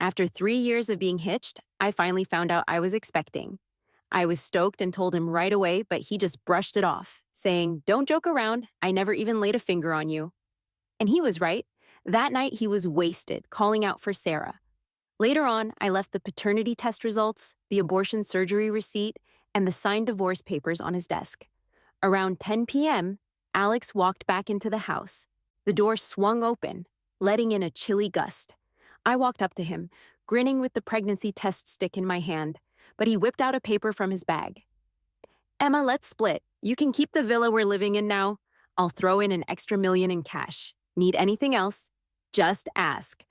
After 3 years of being hitched, I finally found out I was expecting. I was stoked and told him right away, but he just brushed it off, saying, "Don't joke around. I never even laid a finger on you." And he was right. That night, he was wasted, calling out for Sarah. Later on, I left the paternity test results, the abortion surgery receipt, and the signed divorce papers on his desk. Around 10 p.m., Alex walked back into the house. The door swung open, letting in a chilly gust. I walked up to him, grinning with the pregnancy test stick in my hand, but he whipped out a paper from his bag. "Emma, let's split. You can keep the villa we're living in now. I'll throw in an extra million in cash. Need anything else? Just ask."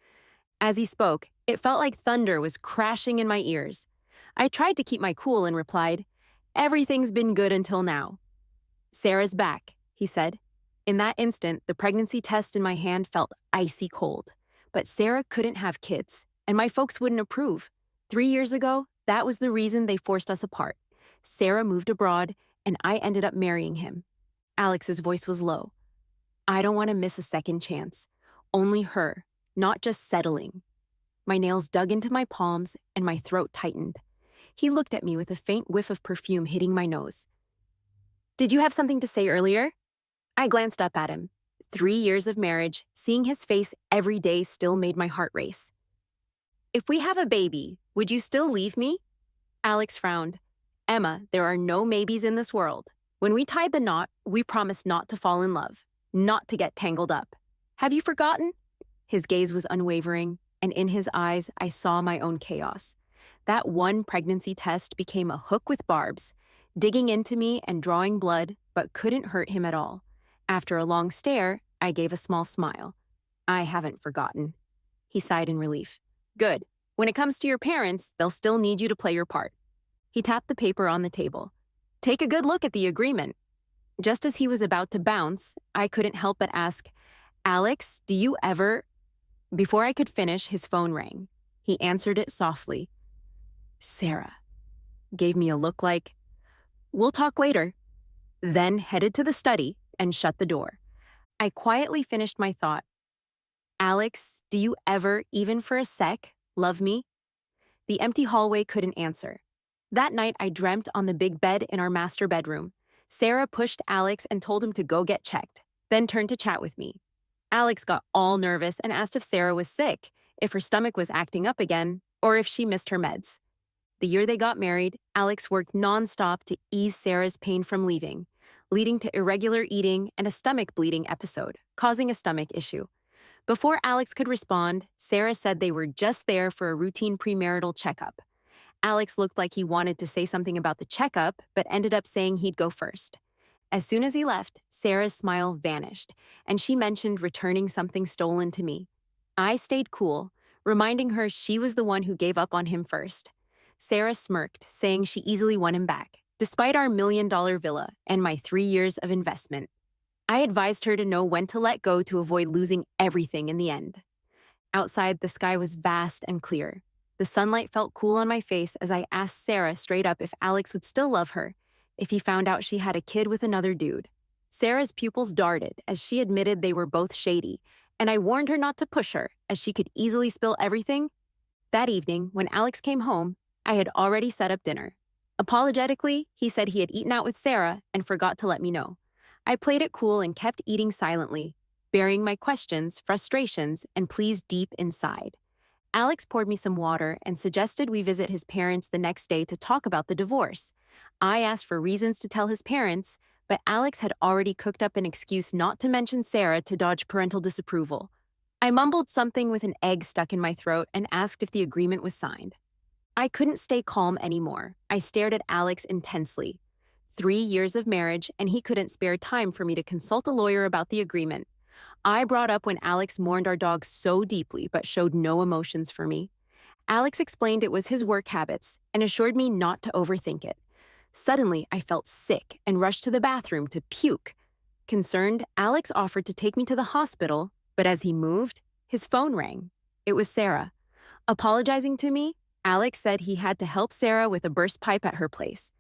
As he spoke, it felt like thunder was crashing in my ears. I tried to keep my cool and replied, "Everything's been good until now." "Sarah's back," he said. In that instant, the pregnancy test in my hand felt icy cold. But Sarah couldn't have kids, and my folks wouldn't approve. 3 years ago, that was the reason they forced us apart. Sarah moved abroad, and I ended up marrying him. Alex's voice was low. "I don't want to miss a second chance. Only her, not just settling." My nails dug into my palms, and my throat tightened. He looked at me with a faint whiff of perfume hitting my nose. "Did you have something to say earlier?" I glanced up at him. 3 years of marriage, seeing his face every day still made my heart race. "If we have a baby, would you still leave me?" Alex frowned. "Emma, there are no maybes in this world. When we tied the knot, we promised not to fall in love, not to get tangled up. Have you forgotten?" His gaze was unwavering, and in his eyes, I saw my own chaos. That one pregnancy test became a hook with barbs, digging into me and drawing blood, but couldn't hurt him at all. After a long stare, I gave a small smile. "I haven't forgotten." He sighed in relief. "Good. When it comes to your parents, they'll still need you to play your part." He tapped the paper on the table. "Take a good look at the agreement." Just as he was about to bounce, I couldn't help but ask, "Alex, do you ever—" Before I could finish, his phone rang. He answered it softly. "Sarah." Gave me a look like, "We'll talk later." Then headed to the study and shut the door. I quietly finished my thought. "Alex, do you ever, even for a sec, love me?" The empty hallway couldn't answer. That night, I dreamt on the big bed in our master bedroom. Sarah pushed Alex and told him to go get checked, then turned to chat with me. Alex got all nervous and asked if Sarah was sick, if her stomach was acting up again, or if she missed her meds. The year they got married, Alex worked nonstop to ease Sarah's pain from leaving, leading to irregular eating and a stomach bleeding episode, causing a stomach issue. Before Alex could respond, Sarah said they were just there for a routine premarital checkup. Alex looked like he wanted to say something about the checkup, but ended up saying he'd go first. As soon as he left, Sarah's smile vanished, and she mentioned returning something stolen to me. I stayed cool, reminding her she was the one who gave up on him first. Sarah smirked, saying she easily won him back, despite our $1 million villa and my 3 years of investment. I advised her to know when to let go to avoid losing everything in the end. Outside, the sky was vast and clear. The sunlight felt cool on my face as I asked Sarah straight up if Alex would still love her, if he found out she had a kid with another dude. Sarah's pupils darted as she admitted they were both shady, and I warned her not to push her, as she could easily spill everything. That evening, when Alex came home, I had already set up dinner. Apologetically, he said he had eaten out with Sarah and forgot to let me know. I played it cool and kept eating silently, burying my questions, frustrations, and pleas deep inside. Alex poured me some water and suggested we visit his parents the next day to talk about the divorce. I asked for reasons to tell his parents, but Alex had already cooked up an excuse not to mention Sarah to dodge parental disapproval. I mumbled something with an egg stuck in my throat and asked if the agreement was signed. I couldn't stay calm anymore. I stared at Alex intensely. 3 years of marriage, and he couldn't spare time for me to consult a lawyer about the agreement. I brought up when Alex mourned our dog so deeply but showed no emotions for me. Alex explained it was his work habits and assured me not to overthink it. Suddenly, I felt sick and rushed to the bathroom to puke. Concerned, Alex offered to take me to the hospital, but as he moved, his phone rang. It was Sarah. Apologizing to me, Alex said he had to help Sarah with a burst pipe at her place.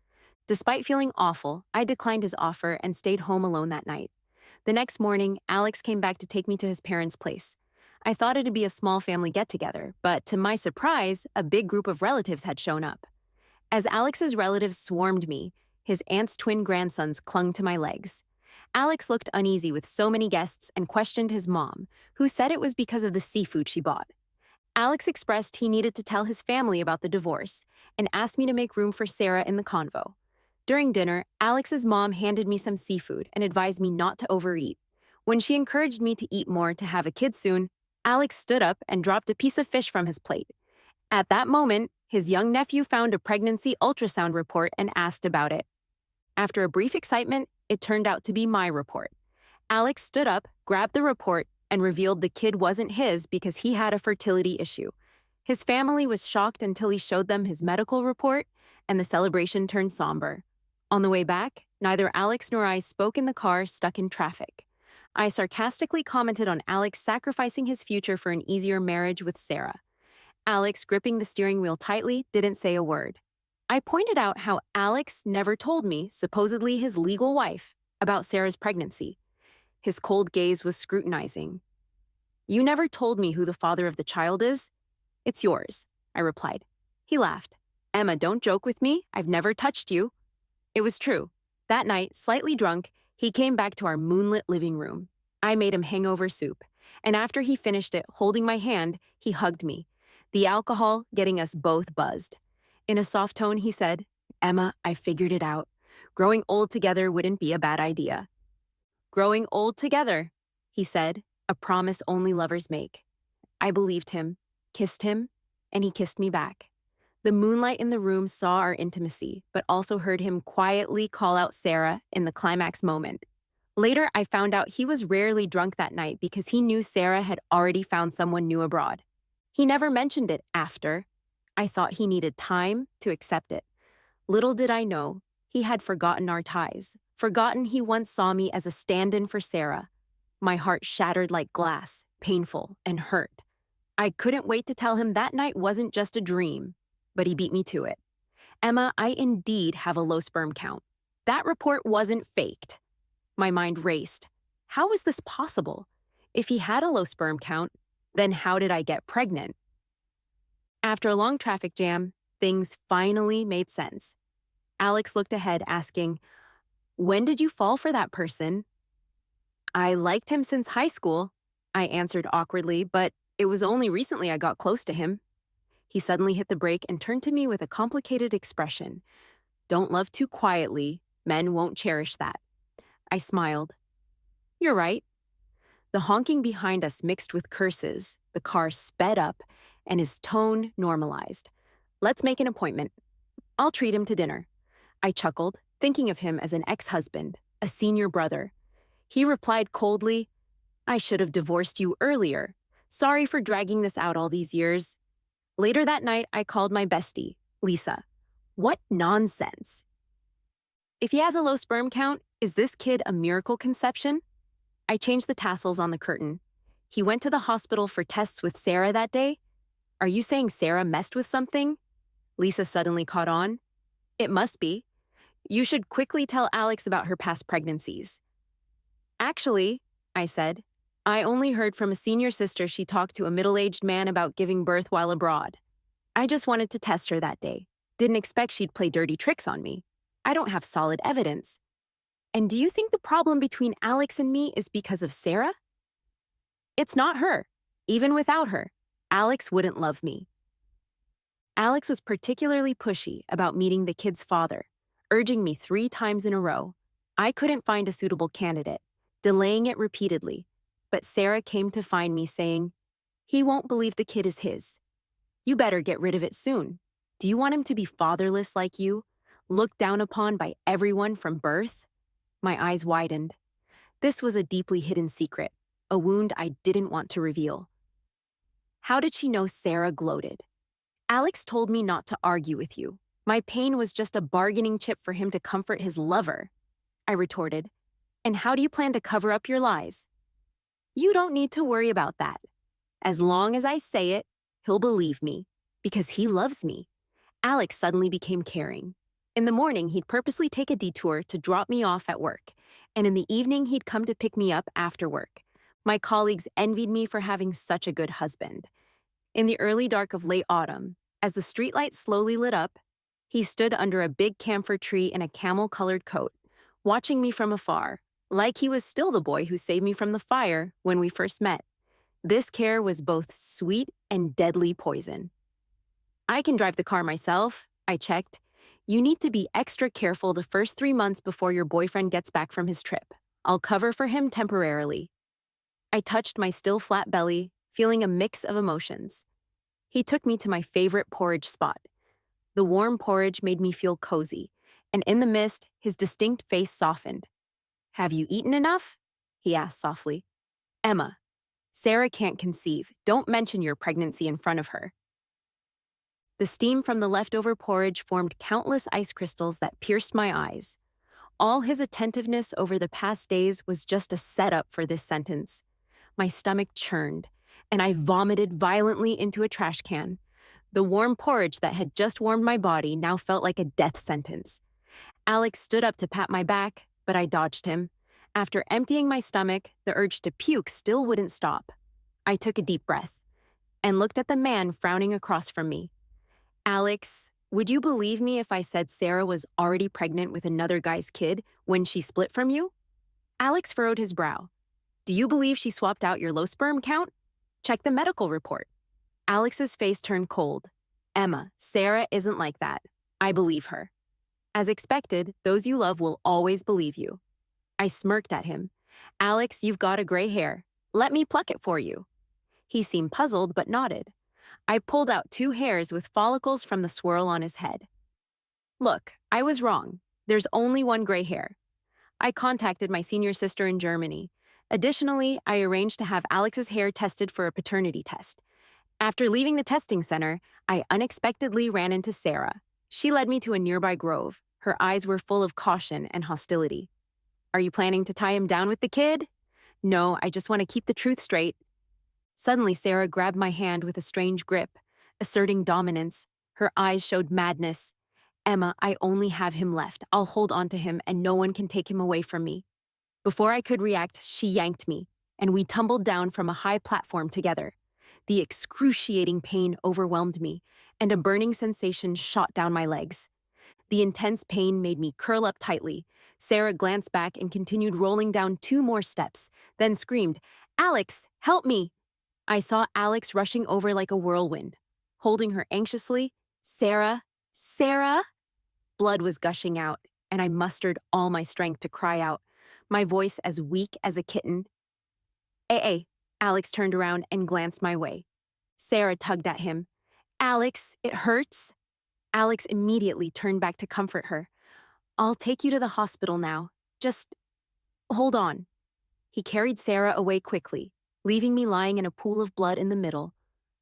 Despite feeling awful, I declined his offer and stayed home alone that night. The next morning, Alex came back to take me to his parents' place. I thought it'd be a small family get-together, but to my surprise, a big group of relatives had shown up. As Alex's relatives swarmed me, his aunt's twin grandsons clung to my legs. Alex looked uneasy with so many guests and questioned his mom, who said it was because of the seafood she bought. Alex expressed he needed to tell his family about the divorce and asked me to make room for Sarah in the convo. During dinner, Alex's mom handed me some seafood and advised me not to overeat. When she encouraged me to eat more to have a kid soon, Alex stood up and dropped a piece of fish from his plate. At that moment, his young nephew found a pregnancy ultrasound report and asked about it. After a brief excitement, it turned out to be my report. Alex stood up, grabbed the report, and revealed the kid wasn't his because he had a fertility issue. His family was shocked until he showed them his medical report, and the celebration turned somber. On the way back, neither Alex nor I spoke in the car stuck in traffic. I sarcastically commented on Alex sacrificing his future for an easier marriage with Sarah. Alex, gripping the steering wheel tightly, didn't say a word. I pointed out how Alex never told me, supposedly his legal wife, about Sarah's pregnancy. His cold gaze was scrutinizing. "You never told me who the father of the child is?" "It's yours," I replied. He laughed. "Emma, don't joke with me. I've never touched you." It was true. That night, slightly drunk, he came back to our moonlit living room. I made him hangover soup, and after he finished it, holding my hand, he hugged me, the alcohol getting us both buzzed. In a soft tone, he said, "Emma, I figured it out. Growing old together wouldn't be a bad idea." "Growing old together," he said, a promise only lovers make. I believed him, kissed him, and he kissed me back. The moonlight in the room saw our intimacy, but also heard him quietly call out Sarah in the climax moment. Later, I found out he was rarely drunk that night because he knew Sarah had already found someone new abroad. He never mentioned it after. I thought he needed time to accept it. Little did I know, he had forgotten our ties, forgotten he once saw me as a stand-in for Sarah. My heart shattered like glass, painful and hurt. I couldn't wait to tell him that night wasn't just a dream, but he beat me to it. "Emma, I indeed have a low sperm count. That report wasn't faked." My mind raced. How was this possible? If he had a low sperm count, then how did I get pregnant? After a long traffic jam, things finally made sense. Alex looked ahead, asking, "When did you fall for that person?" "I liked him since high school," I answered awkwardly, but it was only recently I got close to him. He suddenly hit the brake and turned to me with a complicated expression. "Don't love too quietly. Men won't cherish that." I smiled. "You're right." The honking behind us mixed with curses, the car sped up, and his tone normalized. "Let's make an appointment. I'll treat him to dinner." I chuckled, thinking of him as an ex-husband, a senior brother. He replied coldly, "I should have divorced you earlier. Sorry for dragging this out all these years." Later that night, I called my bestie, Lisa. "What nonsense. If he has a low sperm count, is this kid a miracle conception?" I changed the tassels on the curtain. "He went to the hospital for tests with Sarah that day? Are you saying Sarah messed with something?" Lisa suddenly caught on. "It must be. You should quickly tell Alex about her past pregnancies." "Actually," I said, "I only heard from a senior sister she talked to a middle-aged man about giving birth while abroad. I just wanted to test her that day. Didn't expect she'd play dirty tricks on me. I don't have solid evidence." "And do you think the problem between Alex and me is because of Sarah?" "It's not her. Even without her, Alex wouldn't love me." Alex was particularly pushy about meeting the kid's father, urging me 3 times in a row. I couldn't find a suitable candidate, delaying it repeatedly, but Sarah came to find me saying, "He won't believe the kid is his. You better get rid of it soon. Do you want him to be fatherless like you, looked down upon by everyone from birth?" My eyes widened. This was a deeply hidden secret, a wound I didn't want to reveal. "How did she know Sarah gloated?" "Alex told me not to argue with you. My pain was just a bargaining chip for him to comfort his lover," I retorted. "And how do you plan to cover up your lies?" "You don't need to worry about that. As long as I say it, he'll believe me, because he loves me." Alex suddenly became caring. In the morning, he'd purposely take a detour to drop me off at work, and in the evening, he'd come to pick me up after work. My colleagues envied me for having such a good husband. In the early dark of late autumn, as the streetlight slowly lit up, he stood under a big camphor tree in a camel-colored coat, watching me from afar, like he was still the boy who saved me from the fire when we first met. This care was both sweet and deadly poison. I can drive the car myself, I checked. You need to be extra careful the first 3 months before your boyfriend gets back from his trip. I'll cover for him temporarily. I touched my still flat belly, feeling a mix of emotions. He took me to my favorite porridge spot. The warm porridge made me feel cozy, and in the mist, his distinct face softened. "Have you eaten enough?" he asked softly. "Emma, Sarah can't conceive. Don't mention your pregnancy in front of her." The steam from the leftover porridge formed countless ice crystals that pierced my eyes. All his attentiveness over the past days was just a setup for this sentence. My stomach churned, and I vomited violently into a trash can. The warm porridge that had just warmed my body now felt like a death sentence. Alex stood up to pat my back, but I dodged him. After emptying my stomach, the urge to puke still wouldn't stop. I took a deep breath and looked at the man frowning across from me. "Alex, would you believe me if I said Sarah was already pregnant with another guy's kid when she split from you?" Alex furrowed his brow. "Do you believe she swapped out your low sperm count? Check the medical report." Alex's face turned cold. "Emma, Sarah isn't like that. I believe her." As expected, those you love will always believe you. I smirked at him. "Alex, you've got a gray hair. Let me pluck it for you." He seemed puzzled but nodded. I pulled out 2 hairs with follicles from the swirl on his head. "Look, I was wrong. There's only 1 gray hair." I contacted my senior sister in Germany. Additionally, I arranged to have Alex's hair tested for a paternity test. After leaving the testing center, I unexpectedly ran into Sarah. She led me to a nearby grove. Her eyes were full of caution and hostility. "Are you planning to tie him down with the kid?" "No, I just want to keep the truth straight." Suddenly, Sarah grabbed my hand with a strange grip, asserting dominance. Her eyes showed madness. "Emma, I only have him left. I'll hold on to him, and no one can take him away from me." Before I could react, she yanked me, and we tumbled down from a high platform together. The excruciating pain overwhelmed me, and a burning sensation shot down my legs. The intense pain made me curl up tightly. Sarah glanced back and continued rolling down 2 more steps, then screamed, "Alex, help me!" I saw Alex rushing over like a whirlwind. Holding her anxiously, "Sarah, Sarah!" Blood was gushing out, and I mustered all my strength to cry out, my voice as weak as a kitten. "Eh." Alex turned around and glanced my way. Sarah tugged at him. "Alex, it hurts." Alex immediately turned back to comfort her. "I'll take you to the hospital now. Just hold on." He carried Sarah away quickly, leaving me lying in a pool of blood in the middle.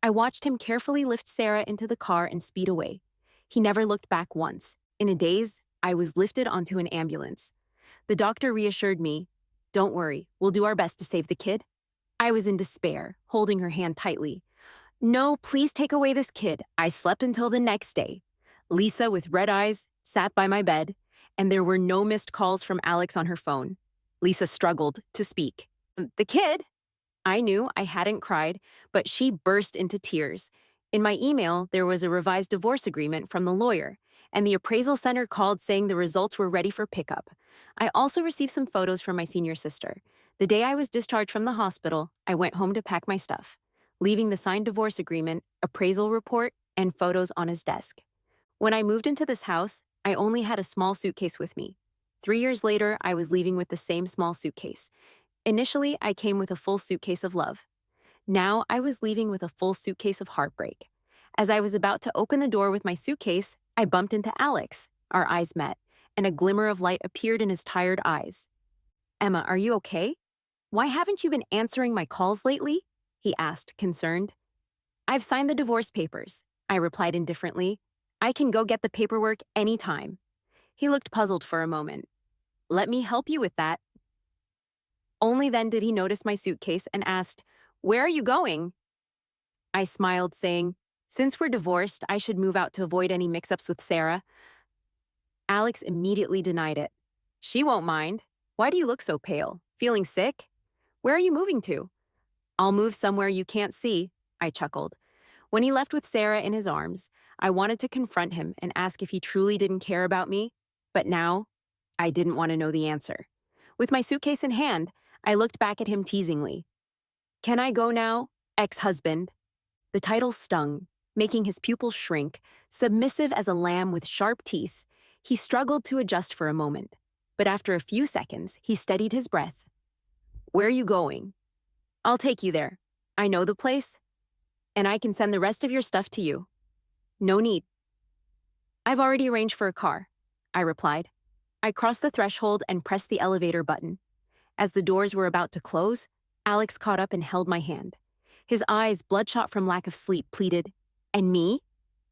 I watched him carefully lift Sarah into the car and speed away. He never looked back once. In a daze, I was lifted onto an ambulance. The doctor reassured me, "Don't worry, we'll do our best to save the kid." I was in despair, holding her hand tightly. "No, please take away this kid." I slept until the next day. Lisa, with red eyes, sat by my bed, and there were no missed calls from Alex on her phone. Lisa struggled to speak. "The kid?" I knew I hadn't cried, but she burst into tears. In my email, there was a revised divorce agreement from the lawyer, and the appraisal center called saying the results were ready for pickup. I also received some photos from my senior sister. The day I was discharged from the hospital, I went home to pack my stuff, leaving the signed divorce agreement, appraisal report, and photos on his desk. When I moved into this house, I only had a small suitcase with me. 3 years later, I was leaving with the same small suitcase. Initially, I came with a full suitcase of love. Now, I was leaving with a full suitcase of heartbreak. As I was about to open the door with my suitcase, I bumped into Alex. Our eyes met, and a glimmer of light appeared in his tired eyes. "Emma, are you okay? Why haven't you been answering my calls lately?" he asked, concerned. "I've signed the divorce papers," I replied indifferently. "I can go get the paperwork anytime." He looked puzzled for a moment. "Let me help you with that." Only then did he notice my suitcase and asked, "Where are you going?" I smiled, saying, "Since we're divorced, I should move out to avoid any mix-ups with Sarah." Alex immediately denied it. "She won't mind. Why do you look so pale? Feeling sick? Where are you moving to?" I'll move somewhere you can't see, I chuckled. When he left with Sarah in his arms, I wanted to confront him and ask if he truly didn't care about me, but now I didn't want to know the answer. With my suitcase in hand, I looked back at him teasingly. Can I go now, ex-husband? The title stung, making his pupils shrink. Submissive as a lamb with sharp teeth, he struggled to adjust for a moment. But after a few seconds, he steadied his breath. Where are you going? I'll take you there. I know the place, and I can send the rest of your stuff to you. No need. I've already arranged for a car, I replied. I crossed the threshold and pressed the elevator button. As the doors were about to close, Alex caught up and held my hand. His eyes, bloodshot from lack of sleep, pleaded, And me?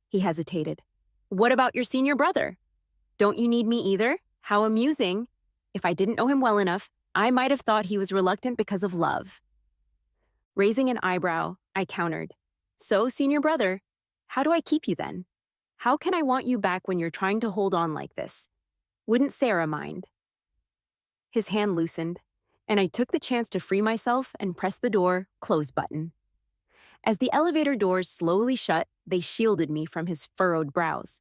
He hesitated. What about your senior brother? Don't you need me either? How amusing. If I didn't know him well enough, I might have thought he was reluctant because of love. Raising an eyebrow, I countered. So, senior brother, how do I keep you then? How can I want you back when you're trying to hold on like this? Wouldn't Sarah mind? His hand loosened, and I took the chance to free myself and press the door close button. As the elevator doors slowly shut, they shielded me from his furrowed brows.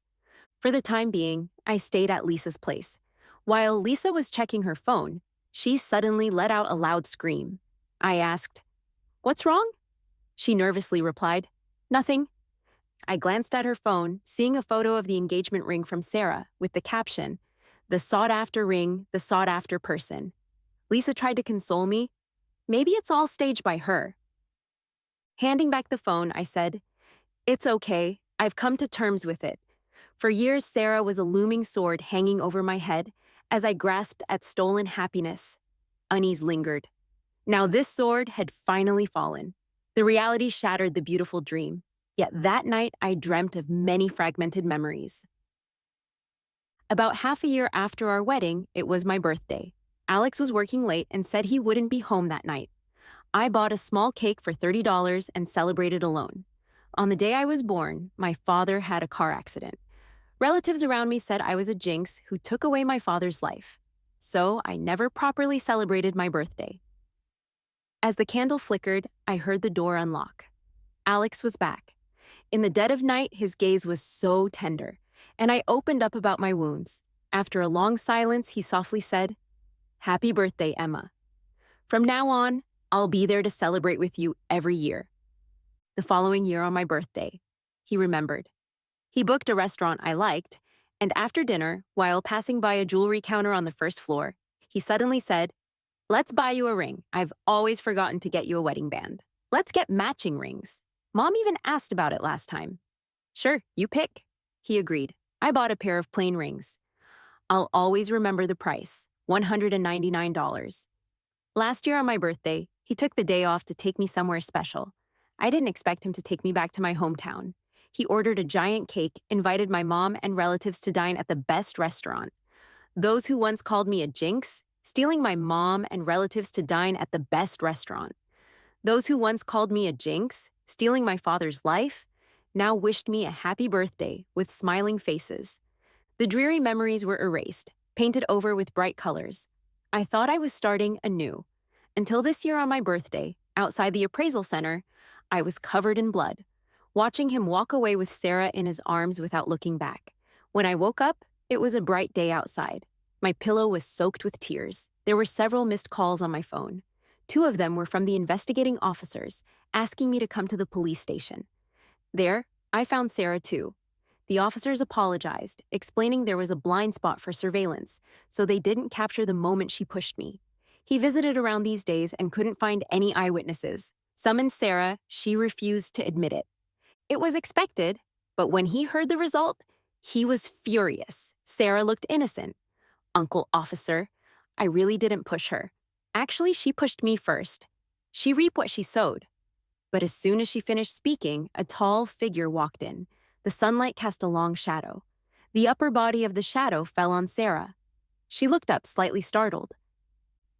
For the time being, I stayed at Lisa's place. While Lisa was checking her phone, she suddenly let out a loud scream. I asked, What's wrong? She nervously replied, Nothing. I glanced at her phone, seeing a photo of the engagement ring from Sarah with the caption, The sought-after ring, the sought-after person. Lisa tried to console me. Maybe it's all staged by her. Handing back the phone, I said, It's okay. I've come to terms with it. For years, Sarah was a looming sword hanging over my head as I grasped at stolen happiness. Unease lingered. Now this sword had finally fallen. The reality shattered the beautiful dream. Yet that night, I dreamt of many fragmented memories. About half a year after our wedding, it was my birthday. Alex was working late and said he wouldn't be home that night. I bought a small cake for $30 and celebrated alone. On the day I was born, my father had a car accident. Relatives around me said I was a jinx who took away my father's life. So I never properly celebrated my birthday. As the candle flickered, I heard the door unlock. Alex was back. In the dead of night, his gaze was so tender, and I opened up about my wounds. After a long silence, he softly said, Happy birthday, Emma. From now on, I'll be there to celebrate with you every year. The following year on my birthday, he remembered. He booked a restaurant I liked, and after dinner, while passing by a jewelry counter on the first floor, he suddenly said, Let's buy you a ring. I've always forgotten to get you a wedding band. Let's get matching rings. Mom even asked about it last time. Sure, you pick. He agreed. I bought a pair of plain rings. I'll always remember the price, $199. Last year on my birthday, he took the day off to take me somewhere special. I didn't expect him to take me back to my hometown. He ordered a giant cake, invited my mom and relatives to dine at the best restaurant. Those who once called me a jinx, stealing my mom and relatives to dine at the best restaurant. Those who once called me a jinx, stealing my father's life, now wished me a happy birthday with smiling faces. The dreary memories were erased, painted over with bright colors. I thought I was starting anew. Until this year on my birthday, outside the appraisal center, I was covered in blood, watching him walk away with Sarah in his arms without looking back. When I woke up, it was a bright day outside. My pillow was soaked with tears. There were several missed calls on my phone. 2 of them were from the investigating officers, asking me to come to the police station. There, I found Sarah too. The officers apologized, explaining there was a blind spot for surveillance, so they didn't capture the moment she pushed me. He visited around these days and couldn't find any eyewitnesses. Summoned Sarah, she refused to admit it. It was expected, but when he heard the result, he was furious. Sarah looked innocent. Uncle officer, I really didn't push her. Actually, she pushed me first. She reaped what she sowed. But as soon as she finished speaking, a tall figure walked in. The sunlight cast a long shadow. The upper body of the shadow fell on Sarah. She looked up, slightly startled.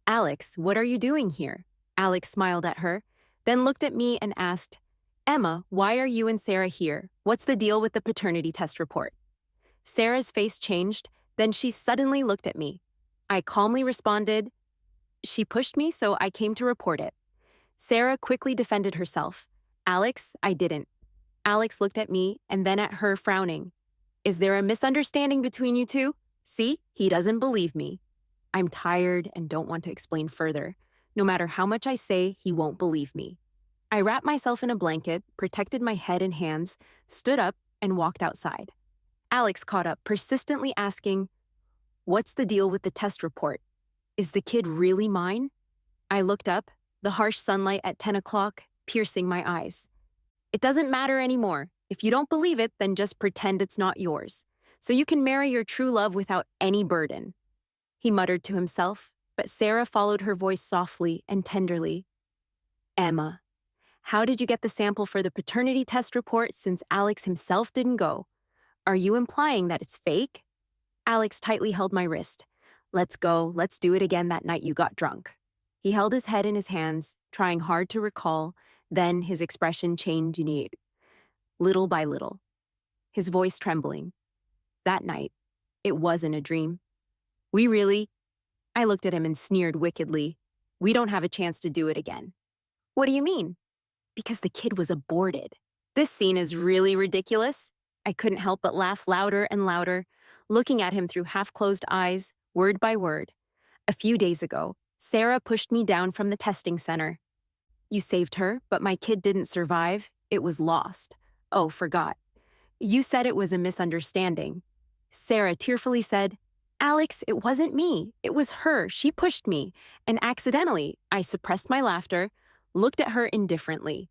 Alex, what are you doing here? Alex smiled at her, then looked at me and asked, Emma, why are you and Sarah here? What's the deal with the paternity test report? Sarah's face changed, then she suddenly looked at me. I calmly responded, She pushed me, so I came to report it. Sarah quickly defended herself. Alex, I didn't. Alex looked at me and then at her, frowning. Is there a misunderstanding between you two? See, he doesn't believe me. I'm tired and don't want to explain further. No matter how much I say, he won't believe me. I wrapped myself in a blanket, protected my head and hands, stood up, and walked outside. Alex caught up, persistently asking, What's the deal with the test report? Is the kid really mine? I looked up, the harsh sunlight at 10 o'clock piercing my eyes. It doesn't matter anymore. If you don't believe it, then just pretend it's not yours, so you can marry your true love without any burden. He muttered to himself, but Sarah followed her voice softly and tenderly. Emma, how did you get the sample for the paternity test report since Alex himself didn't go? Are you implying that it's fake? Alex tightly held my wrist. Let's go, let's do it again that night you got drunk. He held his head in his hands, trying hard to recall, then his expression changed little by little, his voice trembling. That night, it wasn't a dream. I looked at him and sneered wickedly. We don't have a chance to do it again. What do you mean? Because the kid was aborted. This scene is really ridiculous. I couldn't help but laugh louder and louder, looking at him through half-closed eyes, word by word. A few days ago, Sarah pushed me down from the testing center. You saved her, but my kid didn't survive. It was lost. Oh, forgot. You said it was a misunderstanding. Sarah tearfully said, Alex, it wasn't me. It was her. She pushed me. And accidentally, I suppressed my laughter, looked at her indifferently.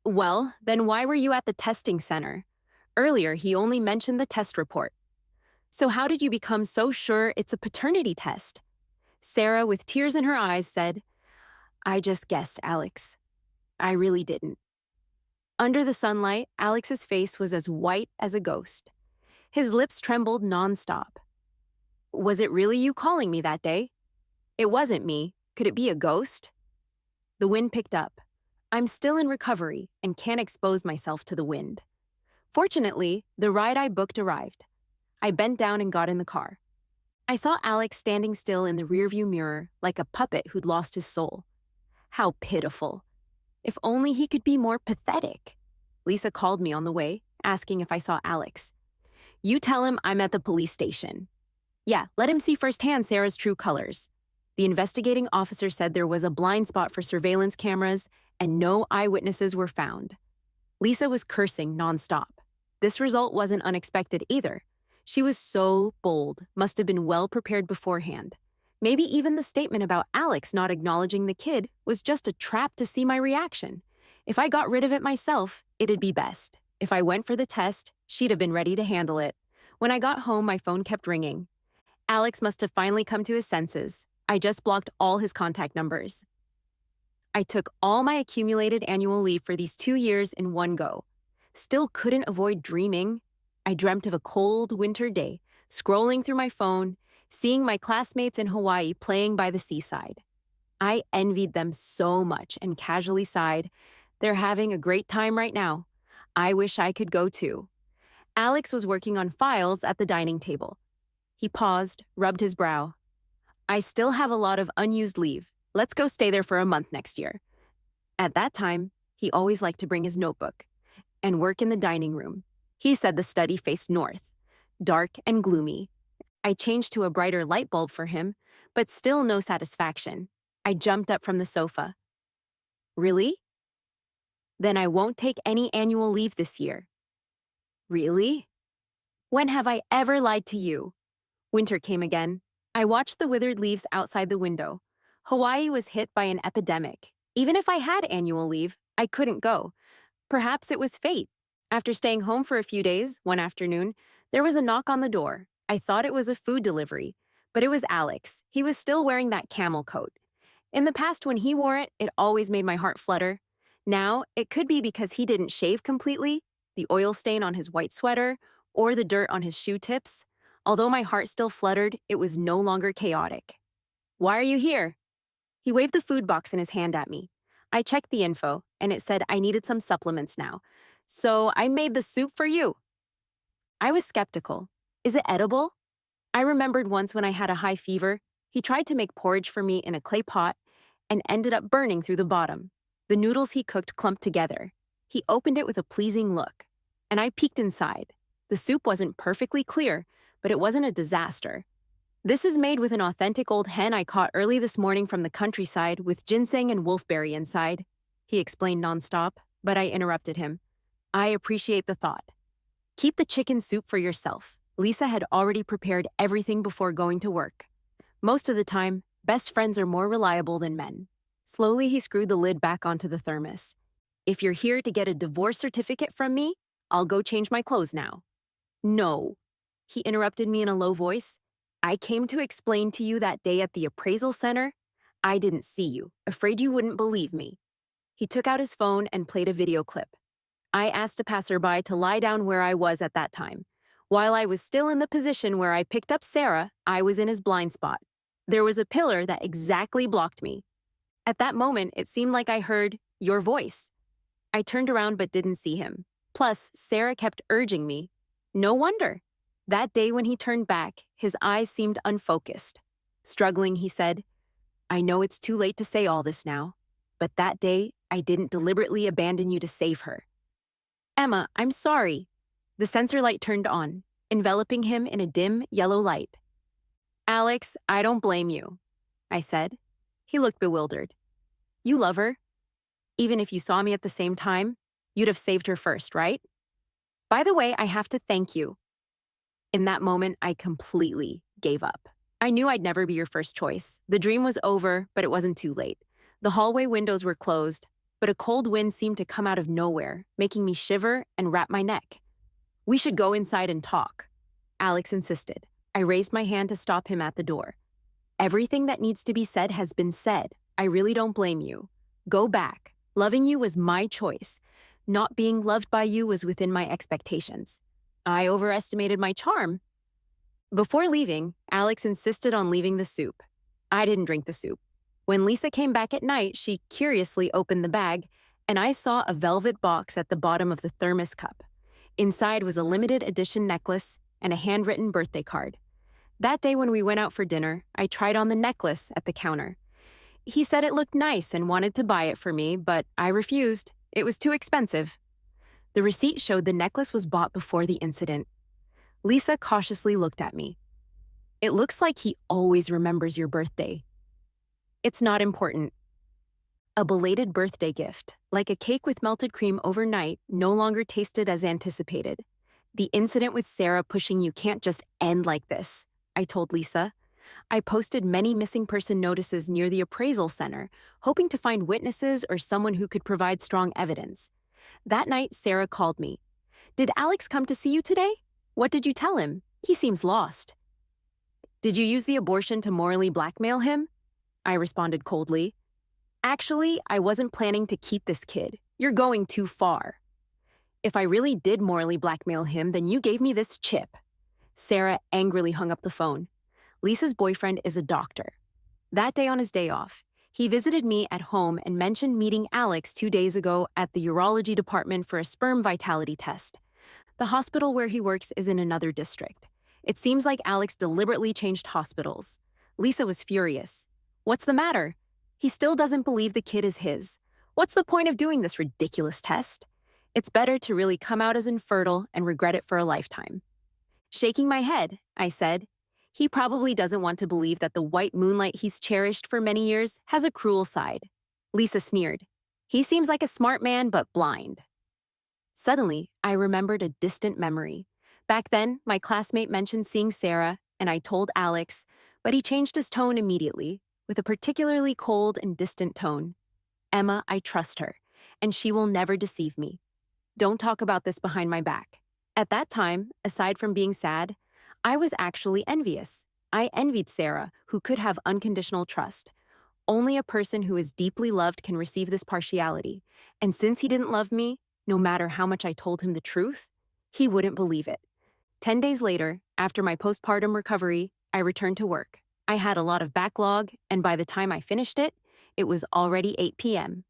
Well, then why were you at the testing center? Earlier, he only mentioned the test report. So how did you become so sure it's a paternity test? Sarah, with tears in her eyes, said, I just guessed, Alex. I really didn't. Under the sunlight, Alex's face was as white as a ghost. His lips trembled nonstop. Was it really you calling me that day? It wasn't me. Could it be a ghost? The wind picked up. I'm still in recovery and can't expose myself to the wind. Fortunately, the ride I booked arrived. I bent down and got in the car. I saw Alex standing still in the rearview mirror like a puppet who'd lost his soul. How pitiful. If only he could be more pathetic. Lisa called me on the way, asking if I saw Alex. You tell him I'm at the police station. Yeah, let him see firsthand Sarah's true colors. The investigating officer said there was a blind spot for surveillance cameras and no eyewitnesses were found. Lisa was cursing nonstop. This result wasn't unexpected either. She was so bold, must have been well prepared beforehand. Maybe even the statement about Alex not acknowledging the kid was just a trap to see my reaction. If I got rid of it myself, it'd be best. If I went for the test, she'd have been ready to handle it. When I got home, my phone kept ringing. Alex must have finally come to his senses. I just blocked all his contact numbers. I took all my accumulated annual leave for these 2 years in one go. Still couldn't avoid dreaming. I dreamt of a cold winter day, scrolling through my phone, seeing my classmates in Hawaii playing by the seaside. I envied them so much and casually sighed, they're having a great time right now. I wish I could go too. Alex was working on files at the dining table. He paused, rubbed his brow. I still have a lot of unused leave. Let's go stay there for a month next year. At that time, he always liked to bring his notebook and work in the dining room. He said the study faced north, dark and gloomy. I changed to a brighter light bulb for him, but still no satisfaction. I jumped up from the sofa. Really? Then I won't take any annual leave this year. Really? When have I ever lied to you? Winter came again. I watched the withered leaves outside the window. Hawaii was hit by an epidemic. Even if I had annual leave, I couldn't go. Perhaps it was fate. After staying home for a few days, one afternoon, there was a knock on the door. I thought it was a food delivery, but it was Alex. He was still wearing that camel coat. In the past, when he wore it, it always made my heart flutter. Now, it could be because he didn't shave completely, the oil stain on his white sweater, or the dirt on his shoe tips. Although my heart still fluttered, it was no longer chaotic. Why are you here? He waved the food box in his hand at me. I checked the info, and it said I needed some supplements now. So I made the soup for you. I was skeptical. Is it edible? I remembered once when I had a high fever, he tried to make porridge for me in a clay pot and ended up burning through the bottom. The noodles he cooked clumped together. He opened it with a pleasing look, and I peeked inside. The soup wasn't perfectly clear, but it wasn't a disaster. This is made with an authentic old hen I caught early this morning from the countryside with ginseng and wolfberry inside, he explained nonstop, but I interrupted him. I appreciate the thought. Keep the chicken soup for yourself. Lisa had already prepared everything before going to work. Most of the time, best friends are more reliable than men. Slowly, he screwed the lid back onto the thermos. If you're here to get a divorce certificate from me, I'll go change my clothes now. No, he interrupted me in a low voice. I came to explain to you that day at the appraisal center. I didn't see you, afraid you wouldn't believe me. He took out his phone and played a video clip. I asked a passerby to lie down where I was at that time. While I was still in the position where I picked up Sarah, I was in his blind spot. There was a pillar that exactly blocked me. At that moment, it seemed like I heard your voice. I turned around but didn't see him. Plus, Sarah kept urging me. No wonder. That day when he turned back, his eyes seemed unfocused. Struggling, he said, I know it's too late to say all this now, but that day, I didn't deliberately abandon you to save her. Emma, I'm sorry. The sensor light turned on, enveloping him in a dim, yellow light. Alex, I don't blame you, I said. He looked bewildered. You love her? Even if you saw me at the same time, you'd have saved her first, right? By the way, I have to thank you. In that moment, I completely gave up. I knew I'd never be your first choice. The dream was over, but it wasn't too late. The hallway windows were closed, but a cold wind seemed to come out of nowhere, making me shiver and wrap my neck. We should go inside and talk, Alex insisted. I raised my hand to stop him at the door. Everything that needs to be said has been said. I really don't blame you. Go back. Loving you was my choice. Not being loved by you was within my expectations. I overestimated my charm. Before leaving, Alex insisted on leaving the soup. I didn't drink the soup. When Lisa came back at night, she curiously opened the bag, and I saw a velvet box at the bottom of the thermos cup. Inside was a limited edition necklace and a handwritten birthday card. That day when we went out for dinner, I tried on the necklace at the counter. He said it looked nice and wanted to buy it for me, but I refused. It was too expensive. The receipt showed the necklace was bought before the incident. Lisa cautiously looked at me. It looks like he always remembers your birthday. It's not important. A belated birthday gift, like a cake with melted cream overnight, no longer tasted as anticipated. The incident with Sarah pushing you can't just end like this, I told Lisa. I posted many missing person notices near the appraisal center, hoping to find witnesses or someone who could provide strong evidence. That night, Sarah called me. Did Alex come to see you today? What did you tell him? He seems lost. Did you use the abortion to morally blackmail him? I responded coldly. Actually, I wasn't planning to keep this kid. You're going too far. If I really did morally blackmail him, then you gave me this chip. Sarah angrily hung up the phone. Lisa's boyfriend is a doctor. That day on his day off, he visited me at home and mentioned meeting Alex 2 days ago at the urology department for a sperm vitality test. The hospital where he works is in another district. It seems like Alex deliberately changed hospitals. Lisa was furious. What's the matter? He still doesn't believe the kid is his. What's the point of doing this ridiculous test? It's better to really come out as infertile and regret it for a lifetime. Shaking my head, I said, he probably doesn't want to believe that the white moonlight he's cherished for many years has a cruel side. Lisa sneered. He seems like a smart man, but blind. Suddenly, I remembered a distant memory. Back then, my classmate mentioned seeing Sarah, and I told Alex, but he changed his tone immediately, with a particularly cold and distant tone. Emma, I trust her, and she will never deceive me. Don't talk about this behind my back. At that time, aside from being sad, I was actually envious. I envied Sarah, who could have unconditional trust. Only a person who is deeply loved can receive this partiality, and since he didn't love me, no matter how much I told him the truth, he wouldn't believe it. 10 days later, after my postpartum recovery, I returned to work. I had a lot of backlog, and by the time I finished it, it was already 8 p.m.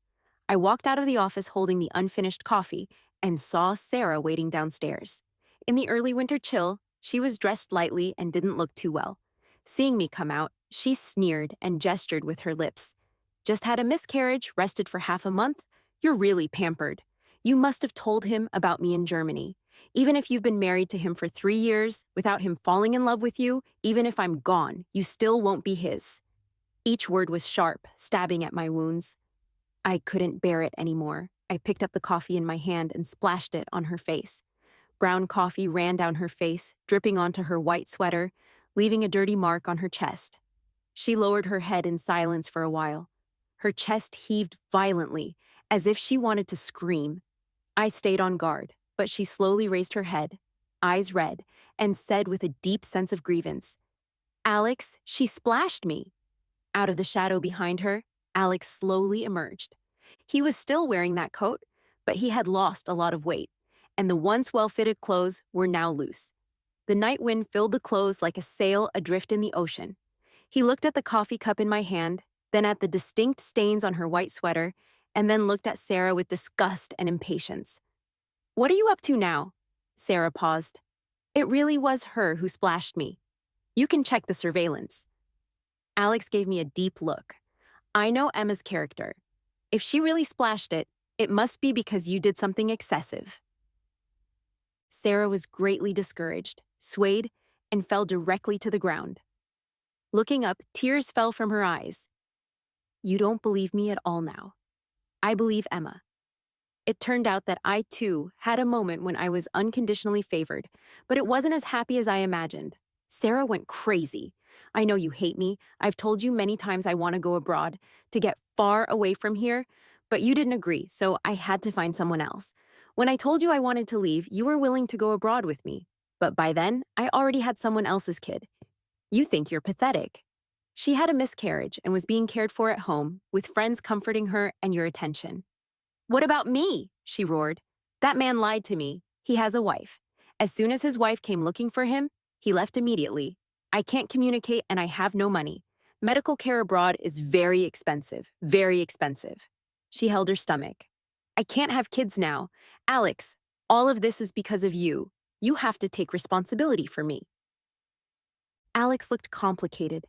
I walked out of the office holding the unfinished coffee and saw Sarah waiting downstairs. In the early winter chill, she was dressed lightly and didn't look too well. Seeing me come out, she sneered and gestured with her lips. Just had a miscarriage, rested for half a month, You're really pampered. You must have told him about me in Germany. Even if you've been married to him for 3 years, without him falling in love with you, even if I'm gone, you still won't be his." Each word was sharp, stabbing at my wounds. I couldn't bear it anymore. I picked up the coffee in my hand and splashed it on her face. Brown coffee ran down her face, dripping onto her white sweater, leaving a dirty mark on her chest. She lowered her head in silence for a while. Her chest heaved violently, as if she wanted to scream. I stayed on guard, but she slowly raised her head, eyes red, and said with a deep sense of grievance, "Alex, she splashed me." Out of the shadow behind her, Alex slowly emerged. He was still wearing that coat, but he had lost a lot of weight, and the once well-fitted clothes were now loose. The night wind filled the clothes like a sail adrift in the ocean. He looked at the coffee cup in my hand, then at the distinct stains on her white sweater, and then looked at Sarah with disgust and impatience. "What are you up to now?" Sarah paused. "It really was her who splashed me. You can check the surveillance." Alex gave me a deep look. "I know Emma's character. If she really splashed it, it must be because you did something excessive." Sarah was greatly discouraged, swayed, and fell directly to the ground. Looking up, tears fell from her eyes. "You don't believe me at all now. I believe Emma." It turned out that I, too, had a moment when I was unconditionally favored, but it wasn't as happy as I imagined. Sarah went crazy. "I know you hate me. I've told you many times I want to go abroad, to get far away from here, but you didn't agree, so I had to find someone else. When I told you I wanted to leave, you were willing to go abroad with me. But by then, I already had someone else's kid. You think you're pathetic." She had a miscarriage and was being cared for at home, with friends comforting her and your attention. "What about me?" she roared. "That man lied to me. He has a wife. As soon as his wife came looking for him, he left immediately. I can't communicate and I have no money. Medical care abroad is very expensive, very expensive." She held her stomach. "I can't have kids now. Alex, all of this is because of you. You have to take responsibility for me." Alex looked complicated.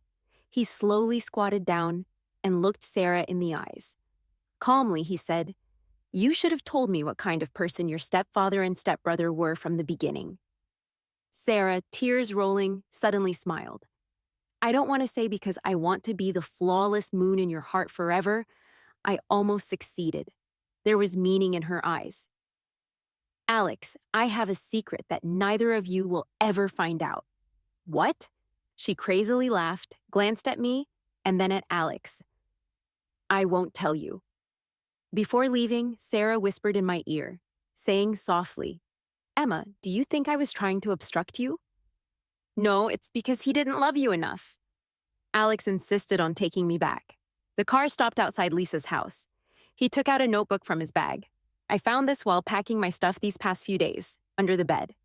He slowly squatted down and looked Sarah in the eyes. Calmly, he said, "You should have told me what kind of person your stepfather and stepbrother were from the beginning." Sarah, tears rolling, suddenly smiled. "I don't want to say because I want to be the flawless moon in your heart forever. I almost succeeded." There was meaning in her eyes. "Alex, I have a secret that neither of you will ever find out." "What?" She crazily laughed, glanced at me, and then at Alex. "I won't tell you." Before leaving, Sarah whispered in my ear, saying softly, "Emma, do you think I was trying to obstruct you?" "No, it's because he didn't love you enough." Alex insisted on taking me back. The car stopped outside Lisa's house. He took out a notebook from his bag. "I found this while packing my stuff these past few days, under the bed."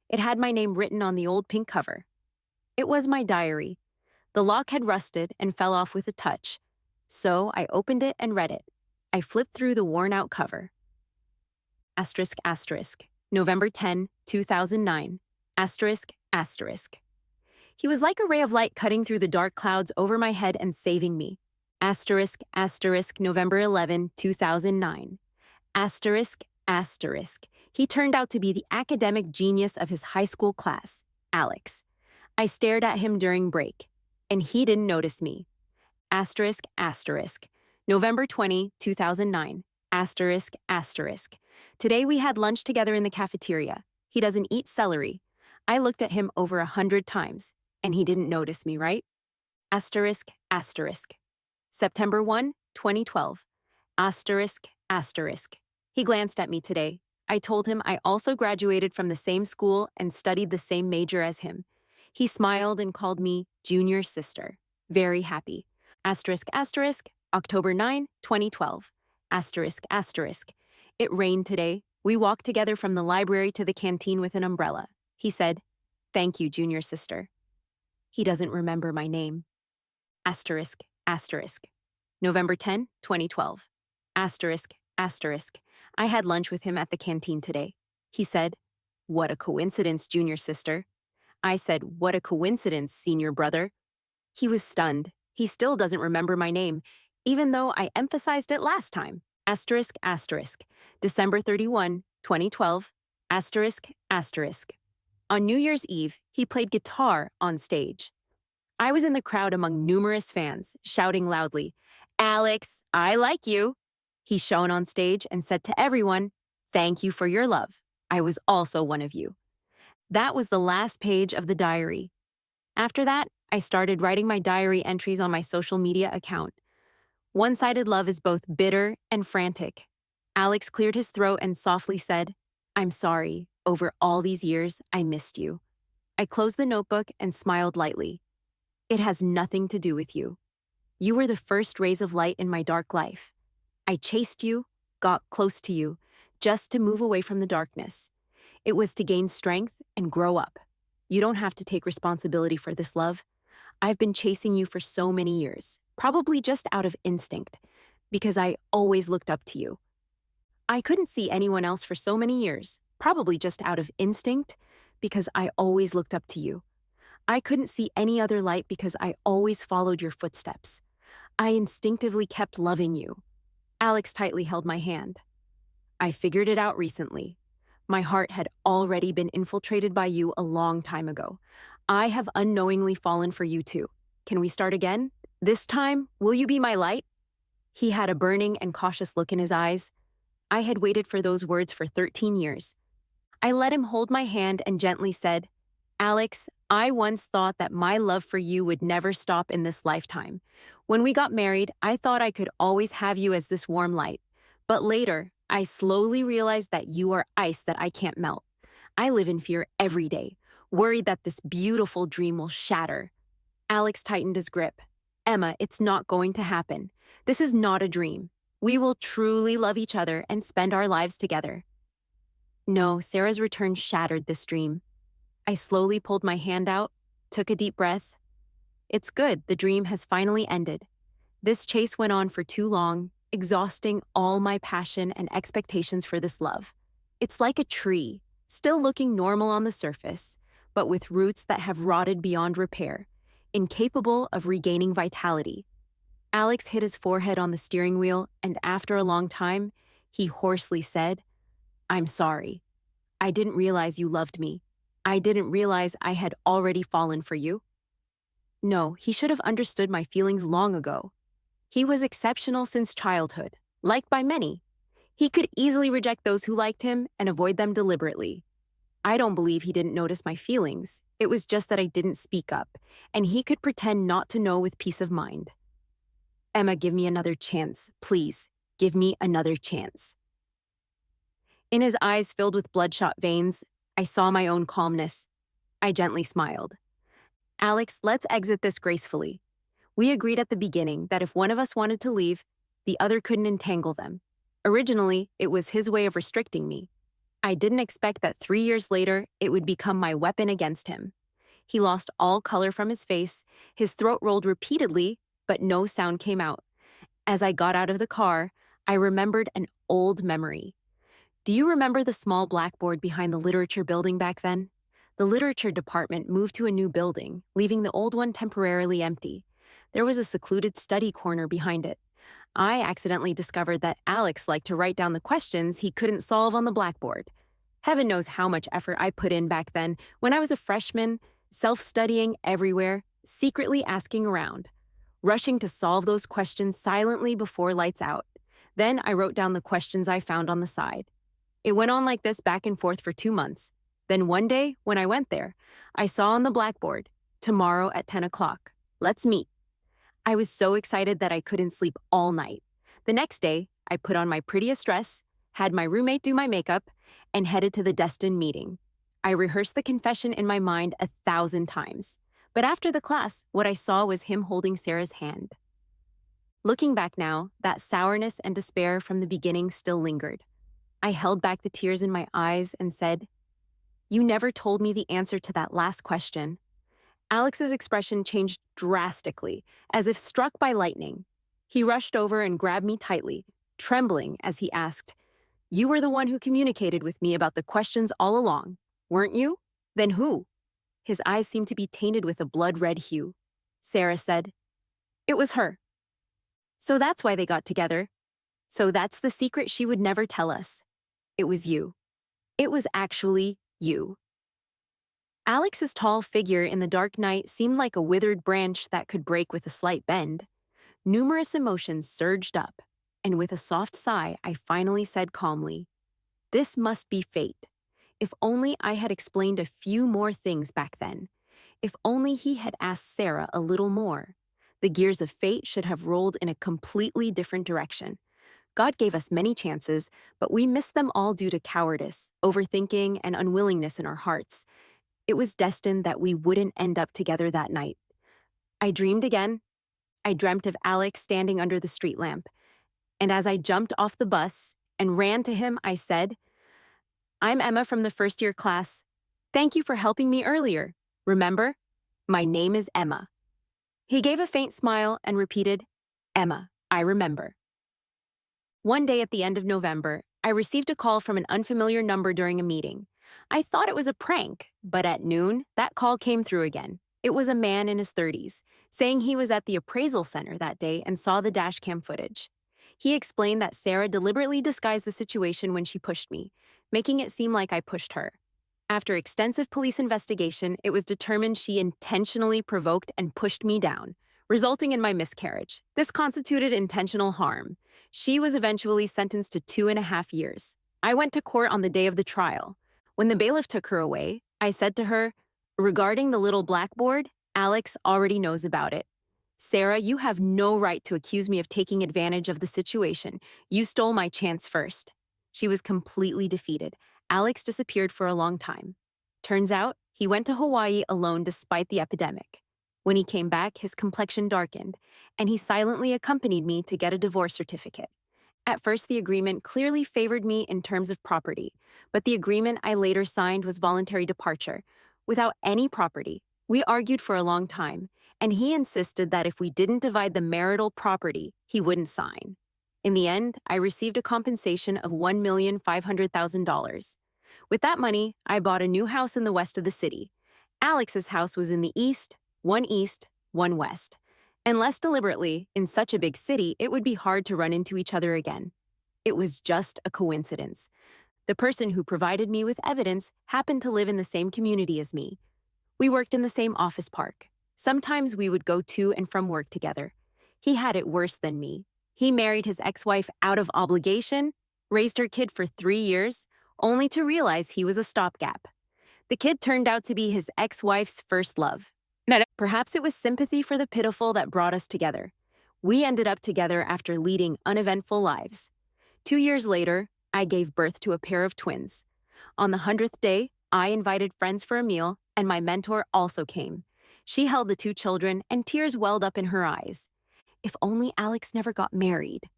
It had my name written on the old pink cover. It was my diary. The lock had rusted and fell off with a touch, so I opened it and read it. I flipped through the worn-out cover. Asterisk, asterisk, November 10, 2009. Asterisk, asterisk. He was like a ray of light cutting through the dark clouds over my head and saving me. Asterisk, asterisk, November 11, 2009. Asterisk, asterisk. He turned out to be the academic genius of his high school class, Alex. I stared at him during break, and he didn't notice me. Asterisk, asterisk. November 20, 2009. Asterisk, asterisk. Today we had lunch together in the cafeteria. He doesn't eat celery. I looked at him over 100 times, and he didn't notice me, right? Asterisk, asterisk. September 1, 2012. Asterisk, asterisk. He glanced at me today. I told him I also graduated from the same school and studied the same major as him. He smiled and called me junior sister. Very happy. Asterisk, asterisk, October 9, 2012. Asterisk, asterisk. It rained today. We walked together from the library to the canteen with an umbrella. He said, "Thank you, junior sister." He doesn't remember my name. Asterisk, asterisk. November 10, 2012. Asterisk, asterisk. I had lunch with him at the canteen today. He said, "What a coincidence, junior sister." I said, "What a coincidence, senior brother." He was stunned. He still doesn't remember my name, even though I emphasized it last time. Asterisk, asterisk. December 31, 2012. Asterisk, asterisk. On New Year's Eve, he played guitar on stage. I was in the crowd among numerous fans, shouting loudly, "Alex, I like you." He shone on stage and said to everyone, "Thank you for your love. I was also one of you." That was the last page of the diary. After that, I started writing my diary entries on my social media account. One-sided love is both bitter and frantic. Alex cleared his throat and softly said, "I'm sorry. Over all these years, I missed you." I closed the notebook and smiled lightly. "It has nothing to do with you. You were the first rays of light in my dark life. I chased you, got close to you, just to move away from the darkness. It was to gain strength and grow up. You don't have to take responsibility for this love. I've been chasing you for so many years, probably just out of instinct, because I always looked up to you. I couldn't see anyone else for so many years, probably just out of instinct, because I always looked up to you. I couldn't see any other light because I always followed your footsteps. I instinctively kept loving you." Alex tightly held my hand. "I figured it out recently. My heart had already been infiltrated by you a long time ago. I have unknowingly fallen for you too. Can we start again? This time, will you be my light?" He had a burning and cautious look in his eyes. I had waited for those words for 13 years. I let him hold my hand and gently said, "Alex, I once thought that my love for you would never stop in this lifetime. When we got married, I thought I could always have you as this warm light. But later, I slowly realized that you are ice that I can't melt. I live in fear every day, worried that this beautiful dream will shatter." Alex tightened his grip. "Emma, it's not going to happen. This is not a dream. We will truly love each other and spend our lives together." No, Sarah's return shattered this dream. I slowly pulled my hand out, took a deep breath. It's good, the dream has finally ended. This chase went on for too long, exhausting all my passion and expectations for this love. It's like a tree, still looking normal on the surface, but with roots that have rotted beyond repair, incapable of regaining vitality. Alex hit his forehead on the steering wheel, and after a long time, he hoarsely said, "I'm sorry. I didn't realize you loved me. I didn't realize I had already fallen for you." No, he should have understood my feelings long ago. He was exceptional since childhood, liked by many. He could easily reject those who liked him and avoid them deliberately. I don't believe he didn't notice my feelings. It was just that I didn't speak up, and he could pretend not to know with peace of mind. "Emma, give me another chance, please. Give me another chance." In his eyes filled with bloodshot veins, I saw my own calmness. I gently smiled. "Alex, let's exit this gracefully. We agreed at the beginning that if one of us wanted to leave, the other couldn't entangle them. Originally, it was his way of restricting me. I didn't expect that 3 years later, it would become my weapon against him." He lost all color from his face, his throat rolled repeatedly, but no sound came out. As I got out of the car, I remembered an old memory. Do you remember the small blackboard behind the literature building back then? The literature department moved to a new building, leaving the old one temporarily empty. There was a secluded study corner behind it. I accidentally discovered that Alex liked to write down the questions he couldn't solve on the blackboard. Heaven knows how much effort I put in back then when I was a freshman, self-studying everywhere, secretly asking around, rushing to solve those questions silently before lights out. Then I wrote down the questions I found on the side. It went on like this back and forth for 2 months. Then one day, when I went there, I saw on the blackboard, "Tomorrow at 10 o'clock. Let's meet." I was so excited that I couldn't sleep all night. The next day, I put on my prettiest dress, had my roommate do my makeup, and headed to the destined meeting. I rehearsed the confession in my mind 1,000 times. But after the class, what I saw was him holding Sarah's hand. Looking back now, that sourness and despair from the beginning still lingered. I held back the tears in my eyes and said, "You never told me the answer to that last question." Alex's expression changed drastically, as if struck by lightning. He rushed over and grabbed me tightly, trembling as he asked, "You were the one who communicated with me about the questions all along, weren't you? Then who?" His eyes seemed to be tainted with a blood-red hue. Sarah said, "It was her." "So that's why they got together." So that's the secret she would never tell us. It was you. It was actually you. Alex's tall figure in the dark night seemed like a withered branch that could break with a slight bend. Numerous emotions surged up, and with a soft sigh, I finally said calmly, "This must be fate. If only I had explained a few more things back then. If only he had asked Sarah a little more. The gears of fate should have rolled in a completely different direction. God gave us many chances, but we missed them all due to cowardice, overthinking, and unwillingness in our hearts. It was destined that we wouldn't end up together that night." I dreamed again. I dreamt of Alex standing under the street lamp. And as I jumped off the bus and ran to him, I said, "I'm Emma from the first year class. Thank you for helping me earlier. Remember? My name is Emma." He gave a faint smile and repeated, "Emma, I remember." One day at the end of November, I received a call from an unfamiliar number during a meeting. I thought it was a prank, but at noon, that call came through again. It was a man in his 30s, saying he was at the appraisal center that day and saw the dashcam footage. He explained that Sarah deliberately disguised the situation when she pushed me, making it seem like I pushed her. After extensive police investigation, it was determined she intentionally provoked and pushed me down, resulting in my miscarriage. This constituted intentional harm. She was eventually sentenced to 2.5 years. I went to court on the day of the trial. When the bailiff took her away, I said to her, "Regarding the little blackboard, Alex already knows about it. Sarah, you have no right to accuse me of taking advantage of the situation. You stole my chance first." She was completely defeated. Alex disappeared for a long time. Turns out, he went to Hawaii alone despite the epidemic. When he came back, his complexion darkened, and he silently accompanied me to get a divorce certificate. At first, the agreement clearly favored me in terms of property, but the agreement I later signed was voluntary departure, without any property. We argued for a long time, and he insisted that if we didn't divide the marital property, he wouldn't sign. In the end, I received a compensation of $1,500,000. With that money, I bought a new house in the west of the city. Alex's house was in the east, one west. And less deliberately, in such a big city, it would be hard to run into each other again. It was just a coincidence. The person who provided me with evidence happened to live in the same community as me. We worked in the same office park. Sometimes we would go to and from work together. He had it worse than me. He married his ex-wife out of obligation, raised her kid for 3 years, only to realize he was a stopgap. The kid turned out to be his ex-wife's first love. Perhaps it was sympathy for the pitiful that brought us together. We ended up together after leading uneventful lives. 2 years later, I gave birth to a pair of twins. On the 100th day, I invited friends for a meal, and my mentor also came. She held the two children, and tears welled up in her eyes. If only Alex never got married.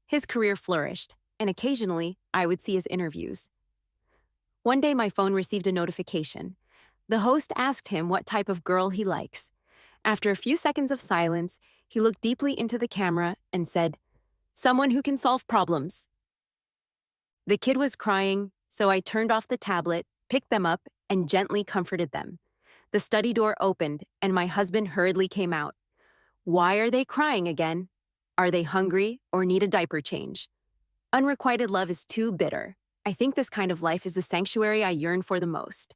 His career flourished, and occasionally, I would see his interviews. One day, my phone received a notification. The host asked him what type of girl he likes. After a few seconds of silence, he looked deeply into the camera and said, "Someone who can solve problems." The kid was crying, so I turned off the tablet, picked them up, and gently comforted them. The study door opened, and my husband hurriedly came out. "Why are they crying again? Are they hungry or need a diaper change?" Unrequited love is too bitter. I think this kind of life is the sanctuary I yearn for the most.